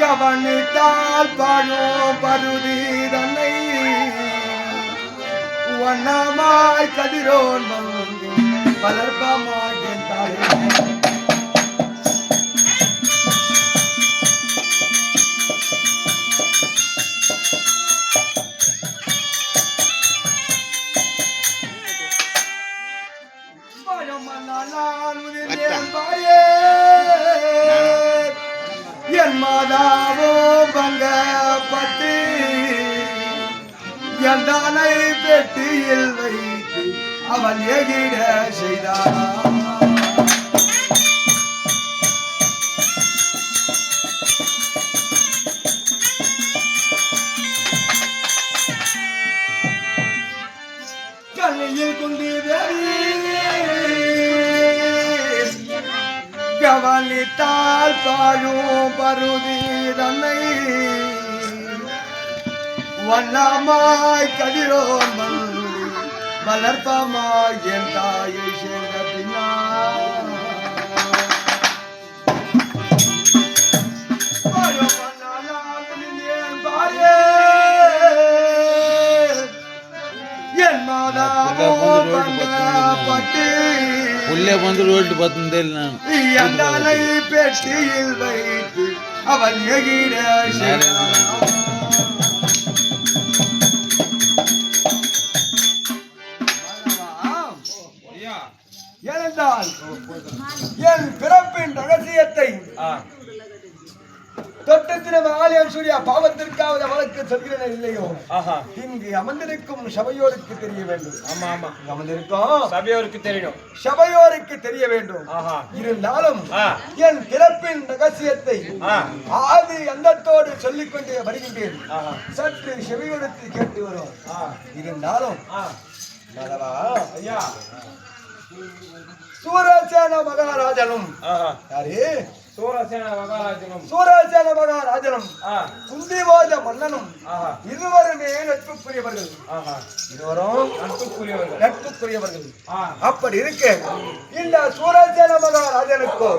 கவனித்தால் பழம் பருதி தன்னை வண்ணமாய் கதிரோன் வந்து வளர்ப்பமாய் என் மாதாவோ பங்கப்பட்டு என் தானை பெட்டியில் வைத்து அவன் எகிட செய்தான். கண்ணியில் குந்தி கவனித்தால் பாழும் பருதி தன்னை வண்ணமாய் கதிரோன் வந்து வளர்ப்பமாய் என் தாயை சேர்ந்த பின்னால் என் மாதாவோ பட்டு உள்ளே வந்து ரோட்டு பார்த்தேன் எந்தானை பெட்டியில் வைத்து அவன் எகிட எழுந்தால் என் பிறப்பின் ரகசியத்தை தொட்டத்தின ஆலயம் சூர்யா பாவத்திற்காவது அவளுக்கு சொல்கிறேன் இல்லையோ இங்கு அமர்ந்திருக்கும் சபையோருக்கு தெரிய வேண்டும். ஆமா ஆமா அமர்ந்திருக்கும் சபையோருக்கு தெரியணும், சபையோருக்கு தெரிய வேண்டும். இருந்தாலும் என் பிறப்பின் ரகசியத்தை ஆதி அந்தத்தோடு சொல்லிக் கொண்டே வருகின்றேன். சற்று செவியோடுத்து கேட்டு வரும். இருந்தாலும் ஐயா சூரசேன மகாராஜனும் யாரு சூரசேன மகாராஜனும் குந்திவோஜ மன்னனும் இருவருமே நட்புக்குரியவர்கள். இருவரும் நட்புக்குரியவர்கள். அப்படி இருக்க இந்த சூரசேன மகாராஜனுக்கு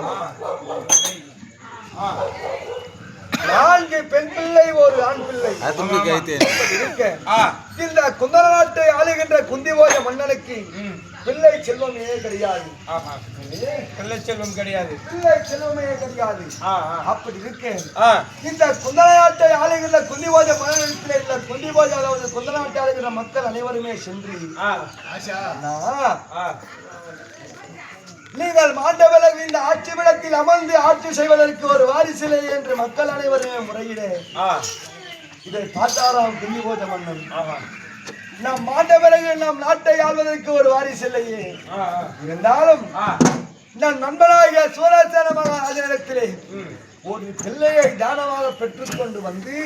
4 பெண் பிள்ளை ஒரு ஆண் பிள்ளை. இந்த குந்தர நாட்டை ஆளுகின்ற குந்திவோஜ மன்னனுக்கு பிள்ளை செல்வமே கிடையாது. பிள்ளை செல்வம் கிடையாது, பிள்ளை செல்வமே கிடையாது. அப்படி இருக்கு இந்த குந்தர நாட்டை ஆளுகின்ற குந்திவோஜ மன்னனுக்கு இந்த குந்திவோஜ அதாவது குந்தர நாட்டை ஆளுகின்ற மக்கள் அனைவருமே சென்று நீங்கள் மாண்டவர்கள் இந்த ஆட்சி விடத்தில் அமர்ந்து ஆட்சி செய்வதற்கு ஒரு வாரிசில்லை என்று மக்கள் அனைவரும் முறையிட இதை பார்த்தாராம் குந்திபோஜ மன்னன். நாம் மாண்டவர்கள் நம் நாட்டை ஆள்வதற்கு ஒரு வாரிசில்லையே, இருந்தாலும் நான் நண்பனாகிய சூரசேன மகாராஜனிடத்திலே ஒரு பிள்ளையை தானமாக பெற்றுக்கொண்டு வந்து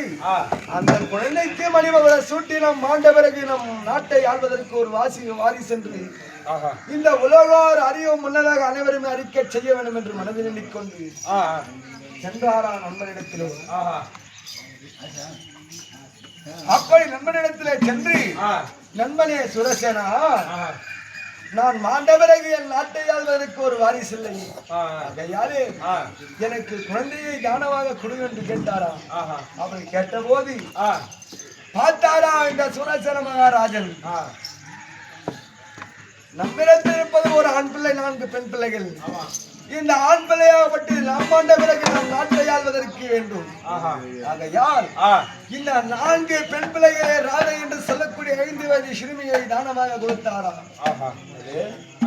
அந்த குழந்தைக்கு மணிமகுட சூட்டி நம் மாண்ட பிறகு நம் நாட்டை ஆள்வதற்கு ஒரு வாரிசு என்று இந்த உலகோர் அறிவும் முன்னதாக அனைவருமே அறிக்கை செய்ய வேண்டும் என்று மனதில் எண்ணிக்கொண்டு சென்றாரா நண்பனிடத்திலே. அப்படி நண்பனிடத்திலே சென்று, நண்பனே சுரசேனா, நான் மாண்ட பிறகு என் நாட்டை ஆள்வதற்கு ஒரு வாரிசு இல்லை, ஆகையாலே எனக்கு குழந்தையை தானமாக கொடு என்று கேட்டாரா. அப்படி கேட்ட போது பார்த்தாரா இந்த சுரசேன மகாராஜன், நம்மிடத்தில் இருப்பது ஒரு ஆண் பிள்ளை, 4 பெண் பிள்ளைகள். இந்த ஆண் பிள்ளையாகப்பட்டு நாம் ஆண்ட பிறகு நாம் நாட்டை ஆள்வதற்கு வேண்டும். ஆகையால் இந்த 4 பெண் பிள்ளைகளை ராதை என்று சொல்லக்கூடிய 5 வயது சிறுமியை தானமாக கொடுத்தாரா.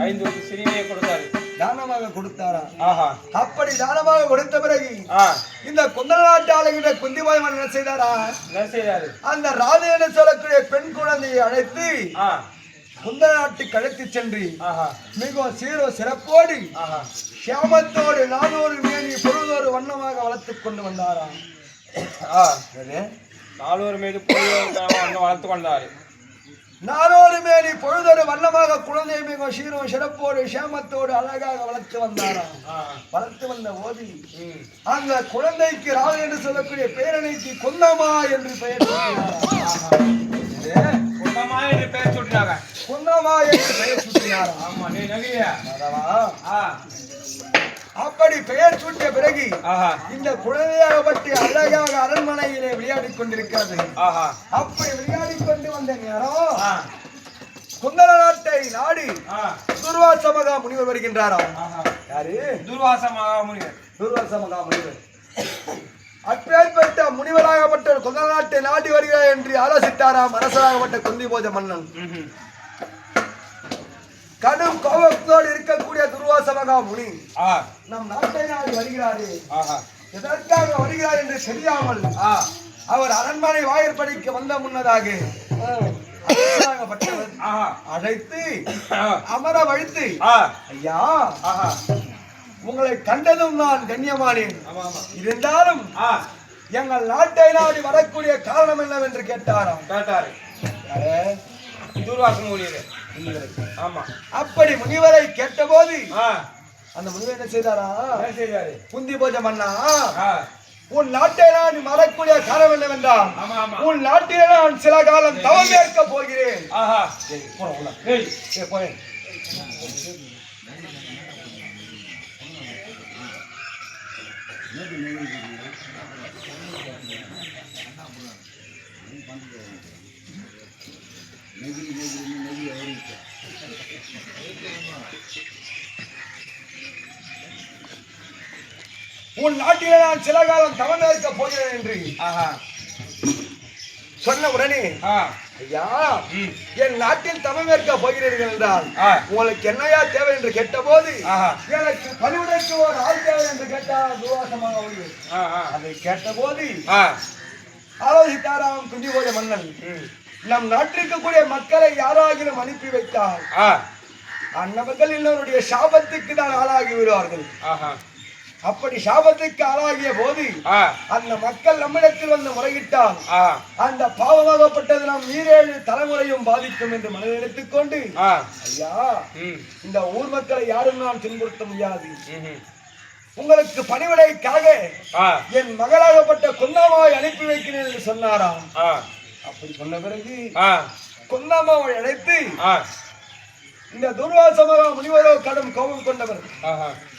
5 வயது சிறுமியை கொடுத்தாரு, தானமாக கொடுத்தாரா. அப்படி தானமாக கொடுத்த பிறகு இந்த குந்தல நாட்டு ஆளுகின்ற குந்திபாய் என்ன செய்தாரா, அந்த ராதை என்று சொல்லக்கூடிய பெண் குழந்தையை அழைத்து குந்தல நாட்டுக்கு அழைத்து சென்று மிகவும் சீரோ சிறப்போடு சியாமத்தோடு 400 மேனி பொழுதொரு வண்ணமாக வளர்த்துக் கொண்டு வந்தாராம். 400 மேனி பொழுது வளர்த்து கொண்டாரு. 400 மேனி பொழுதொரு வண்ணமாக குழந்தை மிகவும் சீரோ சிறப்போடு சியாமத்தோடு அழகாக வளர்த்து வந்தாராம். வளர்த்து வந்த போது அந்த குழந்தைக்கு ராதை என்று சொல்லக்கூடிய பேரனைக்கு குந்தமா என்று பெயர் சூட்டினாங்க. குந்தமா என்று பெயர் சூட்டினார். அப்படி பெயர் சூட்டிய பிறகு இந்த குழந்தையாகப்பட்டு அழகாக அரண்மனையிலே விளையாடிக் கொண்டிருக்கிறது. அப்படி விளையாடிக் கொண்டு வந்த நேரம் குந்தல நாட்டை நாடி துர்வாச மகா முனிவர் வருகின்றாரா. யாரு? துர்வாச மகா முனிவர். துர்வாச மகா முனிவர் அப்பேற்பட்ட முனிவராகப்பட்ட குந்தல நாட்டை நாடி வருகிறார் என்று ஆலோசித்தாராம் அரசராகப்பட்ட குந்திபோஜ மன்னன். கடும் கோபத்தோடு இருக்கக்கூடிய துர்வாச மகா முனி நம் நாட்டை நாடி வருகிறாரே, எதற்காக வருகிறார் என்று தெரியாமல் அவர் அரண்மனை வாயிற்படிக்கு வந்த முன்னதாக அழைத்து அமர வழித்து, ஐயா உங்களை கண்டதும் நான் கண்ணியமானேன், இருந்தாலும் எங்கள் நாட்டை நாடி வரக்கூடிய காரணம் என்னவென்று கேட்டாராம். அப்படி முனிவரை கேட்டபோது அந்த முனிவர் என்ன செய்தாரா, குந்திபோஜ மன்னா, உன் நாட்டை நான் வரக்கூடிய காரணம் என்னவென்றால் உன் நாட்டிலே நான் சில காலம் தவம் ஏற்க போகிறேன். உன் நாட்டிலே நான் சில காலம் தவம் ஏற்க போகிறேன் என்று சொன்ன உடனே, ஐயா என் நாட்டில் தவம் ஏற்க போகிறீர்கள் என்றால் உங்களுக்கு என்னையா தேவை என்று கேட்ட போது எனக்கு பணிவுடைக்கு ஒரு ஆள் தேவை என்று கேட்டார் துர்வாசமாக. அதை கேட்ட போது ஆலோசித்தாராம் குந்திபோஜ மன்னன், நம் நாட்டிற்கு கூடிய மக்களை யாராகிலும் அனுப்பி வைத்தால் அந்நபர்கள் இன்னொருடைய சாபத்துக்கு தான் ஆளாகி விடுவார்கள். அப்படி சாபத்துக்கு ஆளாகிய போது அந்த மக்கள் நம்மிடத்தில் வந்து முறையிட்டால் அந்த பாவமாகப்பட்டது நாம் 7 தலைமுறையும் பாதிக்கும் என்று மனதில் எடுத்துக் கொண்டு, ஐயா இந்த ஊர் மக்களை யாரும் நான் துன்புறுத்த முடியாது, உங்களுக்கு பணிவிடைக்காக என் மகளாகப்பட்ட குந்தாமாவை அனுப்பி வைக்கிறேன் என்று சொன்னாராம். அப்படி சொன்ன பிறகு குந்தாமாவை அழைத்து, இந்த துர்வாச மகா முனிவரோ கடும் கோபம் கொண்டவர்,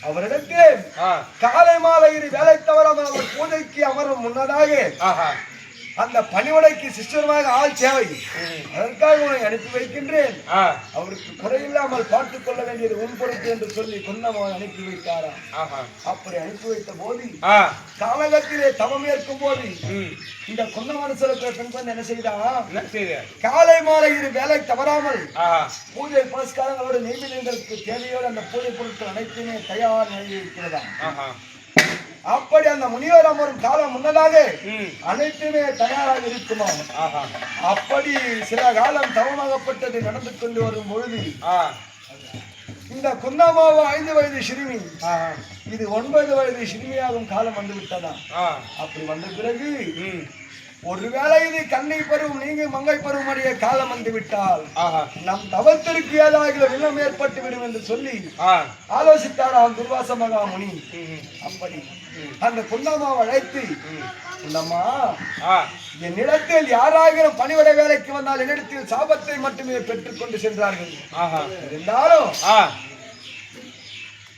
அவரிடத்தில் காலை மாலை வேலை தவறாமல் அவர் பூஜைக்கு அமரும் முன்னதாக அந்த பணிவடைக்கு சிஸ்டமாக ஆள் தேவை. அதற்காக உன்னை அனுப்பி வைக்கின்றேன். அவருக்கு குறையில்லாமல் பார்த்துக் கொள்ள வேண்டியது உன் பொறுப்பு என்று சொல்லி குந்தமாவை அனுப்பி வைத்தாரா. அப்படி அனுப்பி வைத்த போது காலகத்திலே தவம் ஏற்கும் போது இந்த குந்தமான சொல்ல பெண் பண்ண என்ன செய்தா, காலை மாலை இரு வேலை தவறாமல் பூஜை புரஸ்காரங்களோடு நெய்வேலியங்களுக்கு தேவையோடு அந்த பூஜை பொருட்கள் அனைத்துமே தயார் நிலையில் இருக்கிறதா. அப்படி அந்த முனிவர் அமரும் காலம் முன்னதாக அனைத்துமே தயாராக இருக்குமா. அப்படி சில காலம் தவமாகப்பட்டது நடந்து கொண்டு வரும் பொழுது இந்த குந்தமாவு 5 வயது சிறுமி, இது 9 வயது சிறுமியாகும் காலம் வந்து விட்டதா. அப்படி வந்த பிறகு ஒருவேளை இது கண்ணை பருவம் நீங்க மங்கை பருவம் அடைய காலம் வந்து விட்டால் நம் தவத்திற்கு ஏதாவது வில்லம் ஏற்பட்டு விடும் என்று சொல்லி ஆலோசித்தாராம் துர்வாச மகாமுனி. அப்படி அந்த குந்தமாவை அழைத்து, குந்தம்மா, என்னிடத்தில் யாராகிலும் பணிவிடை வேலைக்கு வந்தால் என்னிடத்தில் சாபத்தை மட்டுமே பெற்றுக் கொண்டு சென்றார்கள். இருந்தாலும்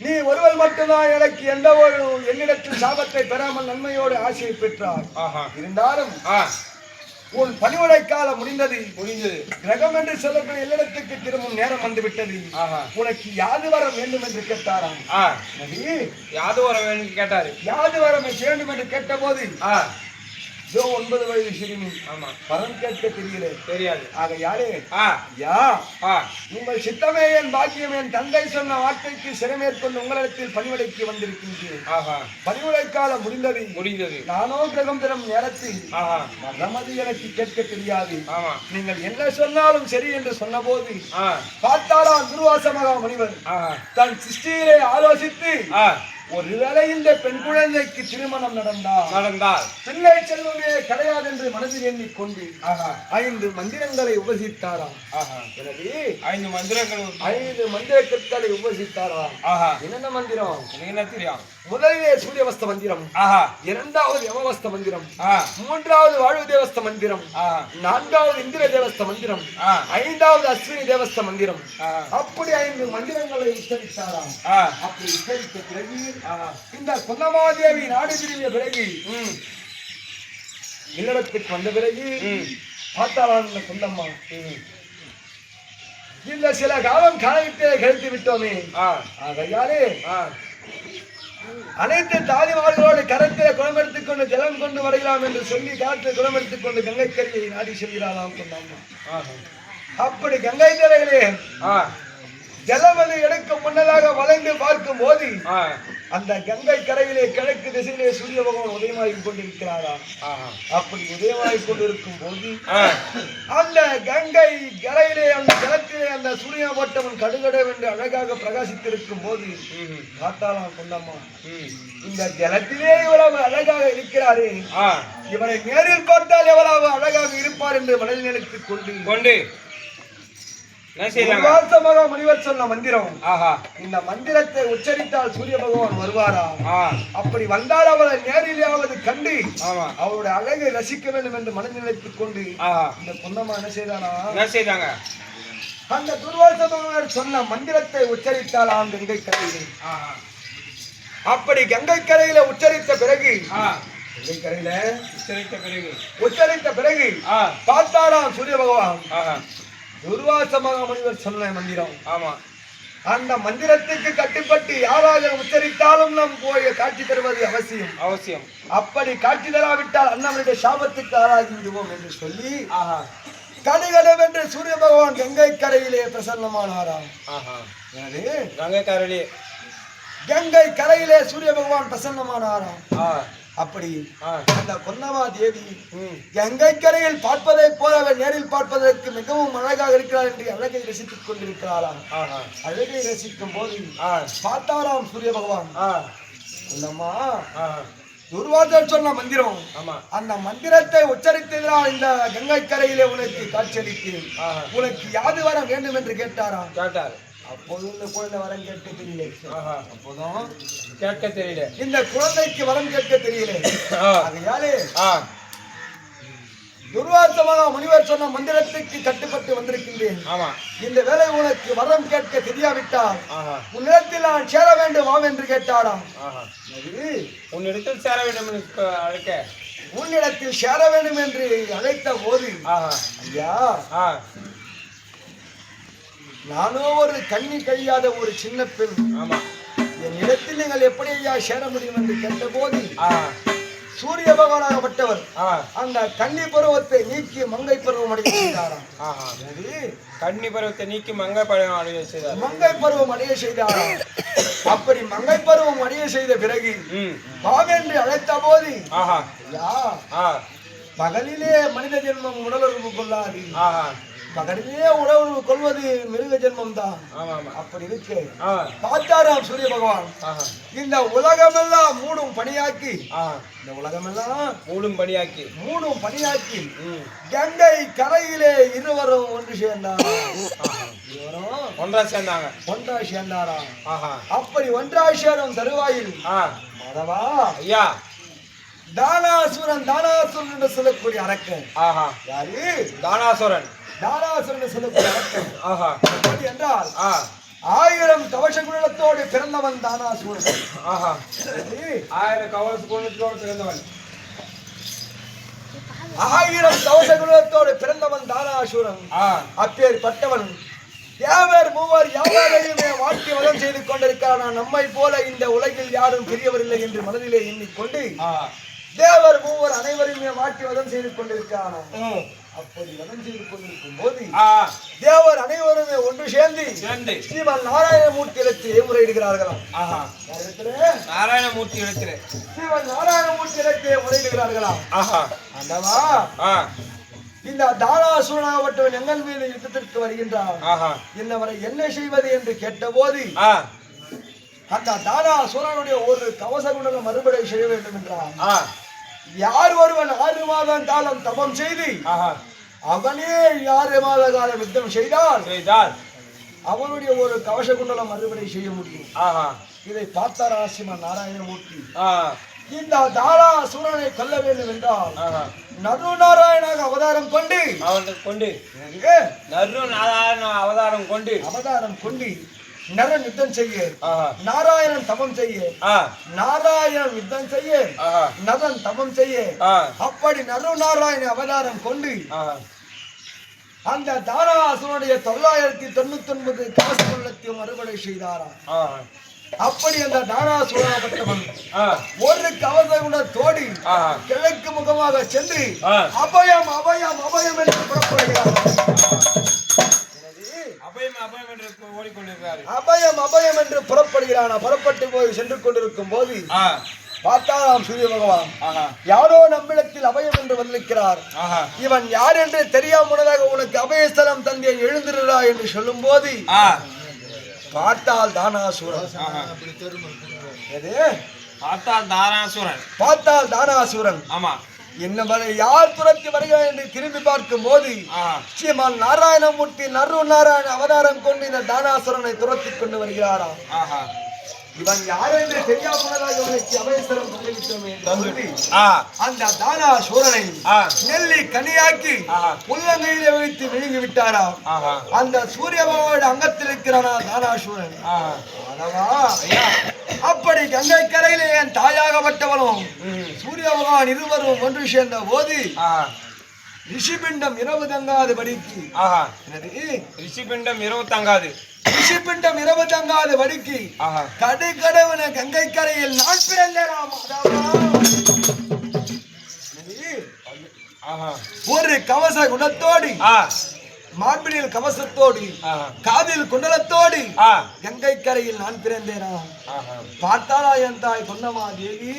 நீ ஒருவர் மட்டும்தான் எனக்கு எந்த ஒரு என்னிடத்தில் சாபத்தை பெறாமல் நன்மையோடு ஆசையை பெற்றார். இருந்தாலும் உன் பணிவுடை காலம் முடிந்தது. கிரகம் என்று சொல்லக்கூடிய இல்லத்துக்கு திரும்பும் நேரம் வந்து விட்டது. உனக்கு யாது வரம் வேண்டும் என்று கேட்டாராம். யாது வரம் வேண்டும் கேட்டாரு. யாது வரம் வேண்டும் என்று கேட்ட போது 9 வயது சிறுமி, பரம் கேட்க தெரியாது. ஆகையாலே உங்கள் சித்தமே என் பாக்கியம், என் தந்தை சொன்ன வார்த்தைக்கு சிறமேற்கொண்டு உங்களிடத்தில் பணிவிடைக்கு வந்திருக்கின்றேன். பணிவிடை காலம் முடிந்தது. நானோ கிரகம் பெறும் நேரத்தில் மகமதி எனக்கு கேட்க தெரியாது. நீங்கள் என்ன சொன்னாலும் சரி என்று சொன்ன போது பார்த்தாரா துர்வாச மகா முனிவர் தன் சிருஷ்டியிலே ஆலோசித்து ஒருவேளை இந்த பெண் குழந்தைக்கு திருமணம் நடந்தால் பிள்ளை செல்வமே கிடையாது என்று மனதில் எண்ணிக்கொண்டு 5 மந்திரங்களை உபசித்தாராம். எனவே 5 மந்திர கற்களை உபசித்தாராம். என்னென்ன மந்திரம்? என்ன தெரியும்? முதலிலே சூரியவஸ்த மந்திரம், இரண்டாவது யமவஸ்த மந்திரம், மூன்றாவது வாழ்வு தேவஸ்த மந்திரம், நான்காவது இந்திர தேவஸ்த மந்திரம், 5வது அஸ்வினி தேவஸ்த மந்திரம். அப்படி 5 மந்திரங்களை உச்சரித்தாராம். அப்படி உச்சரித்த பிறகு இந்த குந்தமாதேவி நாடு திரும்பிய பிறகு இல்லறத்துக்கு வந்த பிறகு பார்த்தாலாம் இந்த குந்தம்மா, இந்த சில காலம் காலத்தை கழித்து விட்டோமே. ஆகையாலே அனைத்து தாலிமார்களோடு கரத்தில குளமெடுத்துக் கொண்டு ஜலம் கொண்டு வரையலாம் என்று சொல்லி காலத்தில் குளமெடுத்துக் கொண்டு கங்கை கரையை நாடி செல்கிறாளாம் குந்தம்மா. அப்படி கங்கை கரையிலே ஜலம் எடுக்க முன்னதாக வளைந்து பார்க்கும் போது அந்த கங்கை கரையிலே கிழக்கு திசையிலே சூரிய பகவான் உதயமாகி கொண்டிருக்கிறாரா. அப்படி உதயமாகி கொண்டிருக்கும் போது அந்த கங்கை கரையிலே அந்த ஜலத்திலே அந்த சூரிய ஓட்டவன் கடுகடவென்று அழகாக பிரகாசித்திருக்கும் போது பார்த்தாலாம் குந்தம்மா, இந்த ஜலத்திலே இவ்வளவு அழகாக இருக்கிறாரே, இவரை நேரில் பார்த்தால் எவ்வளவு அழகாக இருப்பார் என்று மனதில் நினைத்துக் கொண்டு முனிவர் சொன்ன மந்திரம், இந்த மந்திரத்தை உச்சரித்தால் சூரிய பகவான் வருவாரா. அப்படி வந்தால் அவரை நேரிலேயாவது கண்டு அவருடைய அழகை ரசிக்க வேண்டும் என்று மனதில் நினைத்துக் கொண்டு இந்த குந்தம்மா என்ன செய்தாங்க, அந்த துர்வாச பகவான் சொன்ன மந்திரத்தை உச்சரித்தால் கங்கை கரையிலே. அப்படி கங்கை கரையில உச்சரித்த பிறகு பார்த்தாராம் சூரிய பகவான் துர்வாச மகாமுனிவர் சொன்ன மந்திரம். அந்த மந்திரத்துக்கு கட்டுப்பட்டு யாராக உச்சரித்தாலும் நாம் போய் காட்சி தருவது அவசியம். அப்படி காட்சி தராவிட்டால் அண்ணனுடைய சாபத்துக்கு ஆளாகி விடுவோம் என்று சொல்லி கடுகடவென்று சூரிய பகவான் கங்கை கரையிலே பிரசன்னமானாராம். கங்கை கரையிலே சூரிய பகவான் பிரசன்னமானாராம். அப்படி அந்த குந்தமா தேவி கங்கை கரையில் பார்ப்பதை போல அவர் நேரில் பார்ப்பதற்கு மிகவும் அழகாக இருக்கிறார் என்று அழகை ரசித்துக் கொண்டிருக்கிறாராம். அழகை ரசிக்கும் போது பார்த்தாராம் சூரிய பகவான், குந்தம்மா, துர்வாசர் சொன்ன மந்திரம், அந்த மந்திரத்தை உச்சரித்ததால் இந்த கங்கை கரையிலே உனக்கு காட்சியளித்தேன், உனக்கு யாது வர வேண்டும் என்று கேட்டாராம். அப்போது இந்த குழந்தை வரம் கேட்க தெரியல. அப்போதும் கேட்க தெரியல, இந்த குழந்தைக்கு வரம் கேட்க தெரியல. ஆகையாலே துர்வாசமாக முனிவர் சொன்ன மந்திரத்துக்கு கட்டுப்பட்டு வந்திருக்கின்றேன். இந்த வேலை உனக்கு வரம் கேட்க தெரியாவிட்டால் உன்னிடத்தில் நான் சேர வேண்டும் என்று கேட்டாராம். உன்னிடத்தில் சேர வேண்டும் அழைக்க உன்னிடத்தில் சேர வேண்டும் என்று அழைத்த போது ஐயா நானோ ஒரு கண்ணி கழியாத ஒரு சின்ன பெண். என் இடத்தில் நீங்கள் எப்படி ஐயா சேர முடியும் என்று கேட்ட போது சூரிய பகவானாகப்பட்டவர் அந்த கன்னி பருவத்தை நீக்கி மங்கை பருவம் அடைய செய்தாராம். கன்னி பருவத்தை நீக்கி மங்கை பருவம் அடைய செய்தார். மங்கை பருவம் அடைய செய்தாராம். அப்படி மங்கை பருவம் அடைய செய்த பிறகு பாவென்று அழைத்த போது பகலிலே மனித ஜென்மம் உடலுறவு கொள்ளாது, பகலிலே உணவு கொள்வது மிருக ஜென்மம் தான். அப்படி இருக்கு பார்த்தாராம் சூரிய பகவான். இந்த உலகமெல்லாம் மூடும் பணியாக்கி, இந்த உலகமெல்லாம் மூடும் பணியாக்கி கங்கை கரையிலே இருவரும் ஒன்று ஒன்றாய் சேர்ந்தாராம். அப்படி ஒன்றாய் சேரும் தருவாயில் மாதவா ஐயா தானாசுரன் என்று சொல்லக்கூடிய அரக்கன். யாரு? தானாசுரன் சொல்லக்கூடிய அரக்கன் என்றால் 1000 கவச குணத்தோடு பிறந்தவன் தானாசுரன். 1000 கவச குணத்தோடு பிறந்தவன், 1000 கவச குணத்தோடு பிறந்தவன் தானாசுரன். அப்பேற்பட்டவன் தேவர் மூவர் யாவரையுமே வாழ்க்கை வதம் செய்து கொண்டிருக்கிறான். நம்மை போல இந்த உலகில் யாரும் பெரியவர் இல்லை என்று மனதிலே எண்ணிக்கொண்டு தேவர் மூவர் அனைவரையுமே வாழ்க்கை வதம் செய்து கொண்டிருக்கிறான். அப்படி வதம் செய்து கொண்டிருக்கும் போது தேவர் அனைவருமே ஒன்று சேர்ந்து ஸ்ரீமன் நாராயணமூர்த்தி இடத்திலே முறையிடுகிறார்களாம். நாராயணமூர்த்தி இடத்திலே ஸ்ரீமன் நாராயணமூர்த்தி இடத்திலே முறையிடுகிறார்களாம். ஆண்டவா இந்த தானாசுரனாகப்பட்டவன் எங்கள் மீது யுத்தத்திற்கு வருகின்றான், என்னவரை என்ன செய்வது என்று கேட்ட போது அந்த தானாசுரனுடைய ஒரு கவச குண்டலம் மறுபடி செய்ய வேண்டும் என்றான். யார் ஒருவன் 6 மாதம் காலம் தபம் செய்து அவனே 6 மாத காலம் யுத்தம் செய்தால் அவனுடைய ஒரு கவச குண்டலம் மறுபடி செய்ய முடியும். இதை பார்த்தாரா ஸ்ரீமன் நாராயணமூர்த்தி. இந்த தாராசுரனை கொல்ல வேண்டும் என்றால் நருநாராயணாக அவதாரம் கொண்டு நரன் யுத்தம் செய்ய, நாராயணன் தபம் செய்ய, நாராயணன் யுத்தம் செய்ய, நரன் தபம் செய்ய. அப்படி நருநாராயண அவதாரம் கொண்டு அந்த தாராசுரனுடைய 999 கவச குண்டலத்தையும் மறுபடை செய்தாராம். அப்படி அந்த தானாசுரப்பட்டவன் ஒரு கவச குண்டத்தோடு கிழக்கு முகமாக சென்று அபயம் அபயம் அபயம் என்று புறப்படுகிறார். அபயம் அபயம் என்று புறப்படுகிறான். புறப்பட்டு போய் சென்று கொண்டிருக்கும் போது பார்த்தாராம் சூரிய பகவான் யாரோ நம்மிடத்தில் அபயம் என்று வந்திருக்கிறார். இவன் யார் என்று தெரியாமதாக உனக்கு அபயஸ்தலம் தந்தை எழுந்திருடா என்று சொல்லும் போது பார்த்தால் தானாசுரன் ஆமா என்ன யார் துரத்தி வருகிறார் என்று திரும்பி பார்க்கும் போது ஸ்ரீமான் நாராயணமூர்த்தி நருநாராயண அவதாரம் கொண்டு இந்த தானாசுரனை துரத்தி கொண்டு வருகிறாராம். இவன் யார் என்று தெரியாமதாக உனக்கு அபயஸ்தலம் தந்துவிட்டோமே அந்த தானாசுரனை நெல்லி கனியாக்கி உள்ளங்கையிலே வைத்து விழுங்கி விட்டாராம். அந்த சூரிய பகவானுடைய அங்கத்தில் இருக்கிறானா தானாசுரன். அப்படி கங்கை கரையிலே என் தாயாகப்பட்டவனும் சூரிய பகவான் இருவரும் ஒன்று சேர்ந்த போது ரிஷிபிண்டம் இரவு தங்காது படிக்கு ரிஷிபிண்டம் இரவு தங்காது படிக்கு கடுகடவன கங்கை கரையில் நான் பிறந்தேன். ஒரு கவச குணத்தோடு மார்பினில் கவசத்தோடு காதில் குண்டலத்தோடு கங்கை கரையில் நான் பிறந்தேனா. பார்த்தாரா என் தாய் பொன்னம்மா தேவி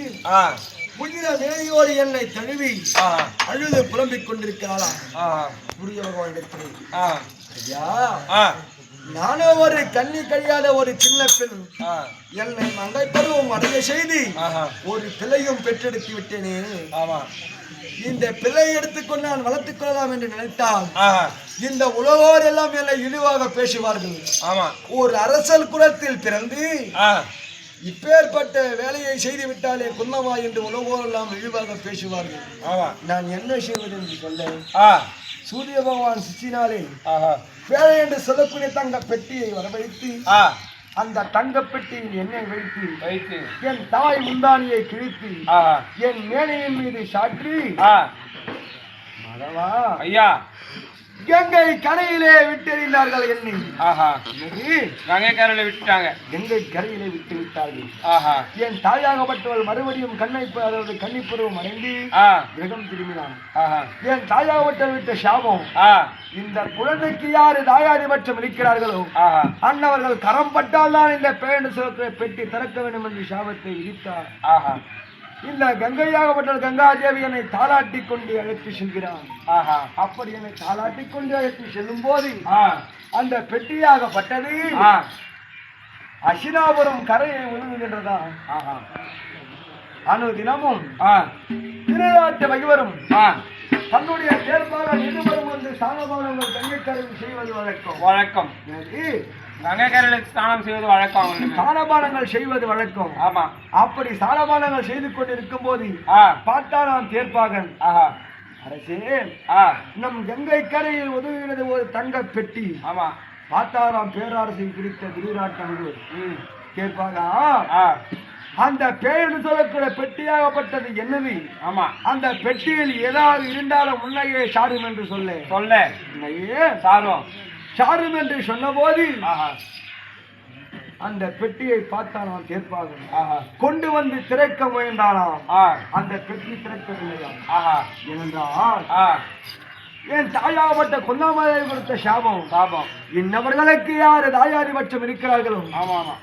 புனித மேயோடு என்னை தழுவி அழுது புலம்பிக் கொண்டிருக்கிறாளா சூரிய பகவானிடத்தில். ஐயா நானே ஒரு கண்ணி கழியாத ஒரு சின்ன பெண், என்னை மங்கை பருவம் அடைய செய்து ஒரு பிள்ளையும் பெற்றெடுத்து விட்டேனே. இந்த பிள்ளை எடுத்துக்கொண்டு நான் வளர்த்துக் கொள்ளலாம் என்று நினைத்தால் இந்த உலகோர் எல்லாம் என்னை இழிவாக பேசுவார்கள். ஒரு அரசல் குலத்தில் பிறந்து இப்பேற்பட்ட வேலையை செய்து விட்டாலே குன்னமா என்று உலகோர் எல்லாம் இழிவாக பேசுவார்கள். நான் என்ன செய்வது என்று சொல்ல சூரிய பகவான் சிச்சினாலே வேலை என்று சொல்லக்கூடிய தங்க பெட்டியை வரவழைத்து அந்த தங்கப்பெட்டியில் எண்ணெய் வைத்து என் தாய் முந்தானியை கிழித்து என் மேனையின் மீது சாற்றி மறவா ஐயா கங்கை கரையிலே விட்டெறிந்தார்கள் என்னை. கங்கை கரையில விட்டுட்டாங்க. கங்கை கரையிலே விட்டு விட்டார்கள். என் தாயாகப்பட்டவள் மறுபடியும் கன்னிப்பருவம் அடைந்து கிரகம் திரும்பினான். என் தாயாகப்பட்டவள் விட்ட சாபம் இந்த குழந்தைக்கு யாரு தாயாதிபட்சம் இருக்கிறார்களோ அன்னவர்கள் கரம் பட்டால் தான் இந்த பேரண்டு பெட்டி திறக்க வேண்டும் என்று சாபத்தை விதித்தார். இந்த கங்கையாகப்பட்ட கங்காதேவி என்னை தாளாட்டி கொண்டு அழைத்து செல்கிறான். அப்படி என்னை தாளாட்டி கொண்டு அழைத்து செல்லும் போது அந்த பெட்டியாகப்பட்டது அசினாபுரம் கரையை ஒழுங்குகின்றதா. அனுதினமும் திருநாட்டு வைவரும் தன்னுடைய தேர்ப்பாக இருவரும் வந்து சாணபானங்கள் கங்கைக்கரையில் செய்வது வழக்கம். கங்கைக்கரையில் ஸ்நானம் செய்வது வழக்கம். சாணபானங்கள் செய்வது வழக்கம். ஆமா. அப்படி சாணபானங்கள் செய்து கொண்டிருக்கும் போது பார்த்தா நான் தேர்ப்பாகன் அரசே நம் கங்கை கரையில் ஒதுங்குகிறது ஒரு தங்க பெட்டி. ஆமா. பார்த்தாராம் பேரரசை பிடித்த திருநாட்டம் தேர்ப்பாக அந்த பேரு சொல்லக்கூடிய பெட்டியாகப்பட்டது என்னது. ஆமா. அந்த பெட்டியில் ஏதாவது இருந்தாலும் முன்னையே சாரும் என்று சொல்ல சாரும் என்று சொன்ன போது அந்த பெட்டியை பார்த்தான் தேர்ப்பாக கொண்டு வந்து திறக்க முயன்றானாம். அந்த பெட்டி திறக்கவில்லையா. ஏனென்றால் என் தாயாகப்பட்ட கொல்லாமலை கொடுத்த சாபம் இன்னவர்களுக்கு யாரு தாயாதிபட்சம் இருக்கிறார்களோ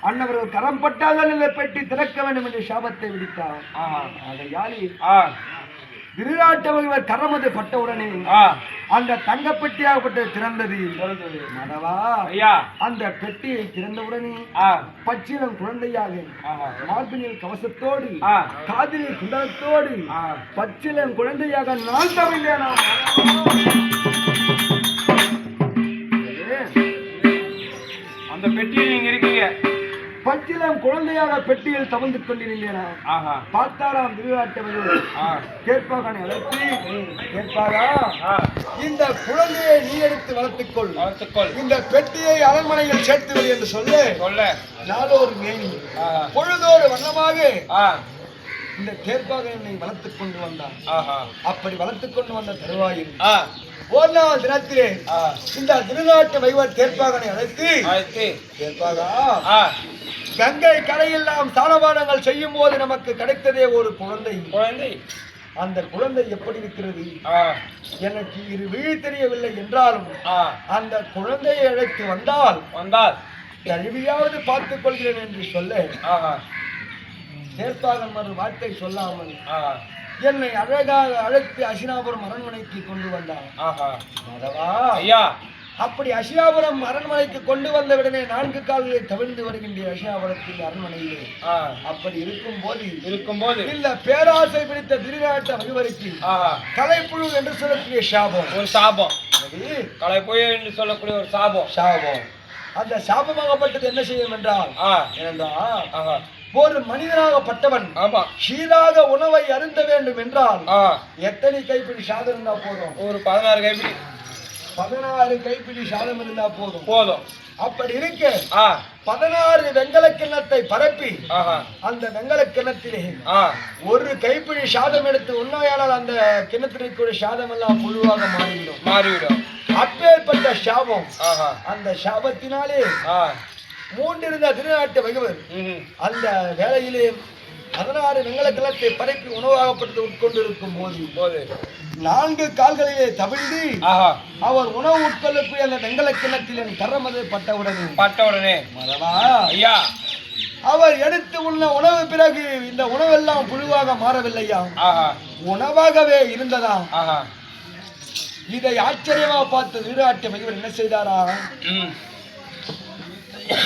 அன்னவர்கள் கரம் பட்டார்கள் இல்லை பெட்டி திறக்க வேண்டும் என்று சாபத்தை விதித்தார். திருநாட்டவர் கரமது பட்டவுடனே அந்த தங்க பெட்டியாகப்பட்ட திறந்தது. அந்த பெட்டியை திறந்தவுடனே பச்சிலம் குழந்தையாக மார்பினில் கவசத்தோடு காதினில் குண்டலத்தோடு பச்சிலம் குழந்தையாக நான் தமிழ் அந்த பெட்டியில் நீங்க இருக்கீங்க. பச்சிலம் குழந்தையாக பெட்டியில் தவழ்ந்து கொண்டிருந்தேனா. பார்த்தாராம் திருநாட்டவர் கேட்பாக அழைத்து கேட்பாரா இந்த குழந்தையை நீ எடுத்து வளர்த்துக்கொள். இந்த பெட்டியை அரண்மனையில் சேர்த்து என்று சொல்ல நாளொரு மேனி பொழுதோடு வண்ணமாக இந்த தேர்ப்பாக என்னை வளர்த்துக் கொண்டு வந்தான். அப்படி வளர்த்துக் கொண்டு வந்த தருவாயில் ஒரு நாள் தினத்திலே இந்த திருநாட்டு வைவர் தேர்ப்பாகனை அழைத்து தேர்ப்பாகா கங்கை கரையில் நாம் சாணபானங்கள் செய்யும் போது நமக்கு கிடைத்ததே ஒரு குழந்தை. அந்த குழந்தை எப்படி இருக்கிறது எனக்கு இரு விழி தெரியவில்லை என்றாலும் அந்த குழந்தையை அழைத்து வந்தால் கல்வியாவது பார்த்துக் கொள்கிறேன் என்று சொல்ல தேர்ப்பாகன் ஒரு வார்த்தை சொல்லாமல் என்னை அழகாக அழைத்து அசினாபுரம் அரண்மனைக்கு கொண்டு வந்தார். அப்படி அசியாபுரம் அரண்மனைக்கு கொண்டு வந்தவுடனே 4 கால்களை தவிழ்ந்து வருகின்ற அசியாபுரத்தின் அரண்மனையிலே அப்படி இருக்கும் போது இல்ல பேராசை பிடித்த திருநாட்ட வைவருக்கு கலைப்புழு என்று சொல்லக்கூடிய சாபம் கலைப்புழு என்று சொல்லக்கூடிய ஒரு சாபம் அந்த சாபமாகப்பட்டது என்ன செய்யும் என்றால் ஒரு மனிதனாகப்பட்டவன் சீராக உணவை அருந்த வேண்டும் என்றால் எத்தனை கைப்பிடி சாதம் இருந்தா போதும். ஒரு 16 கைப்பிடி 16 கைப்பிடி சாதம் இருந்தா போதும். அப்படி இருக்க 16 வெங்கல கிண்ணத்தை பரப்பி அந்த வெங்கல கிண்ணத்திலே ஒரு கைப்பிடி சாதம் எடுத்து உண்மையானால் அந்த கிண்ணத்திற்குரிய சாதம் எல்லாம் புழுவாக மாறிவிடும். அப்பேற்பட்ட சாபம். அந்த சாபத்தினாலே 3 இருந்த திருநாட்டு வைவர் அந்த வேளையிலே 16 வெங்கல கிண்ணத்தை பரப்பி உணவாகப்பட்டு உட்கொண்டிருக்கும் போது 4 கால்களிலே தவிழ்ந்து அவர் உணவு உட்கொள்ளக்கூடிய அந்த வெங்கல கிண்ணத்தில் கரமது பட்டவுடனே அவர் எடுத்து உள்ள உணவு பிறகு இந்த உணவெல்லாம் புழுவாக மாறவில்லையா, உணவாகவே இருந்ததா. இதை ஆச்சரியமா பார்த்து திருநாட்டு வைவர் என்ன செய்தாரா,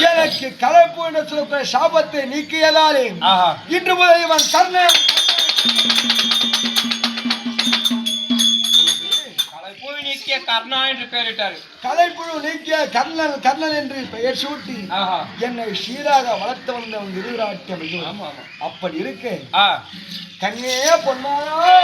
எனக்கு கலைப்பு என்று சொல்லக்கூடிய சாபத்தை நீக்கியதாலே இன்று முதல் இவன் கர்ணன் கலைப்புழு நீக்கிய கர்ணா என்று பெயரிட்டார். கலைப்புழு நீக்கிய கர்ணன் என்று பெயர் சூட்டி என்னை சீராக வளர்த்து வந்தவன் திருநாட்டு வைவர். அப்படி இருக்கு கண்ணே பொன்னாரா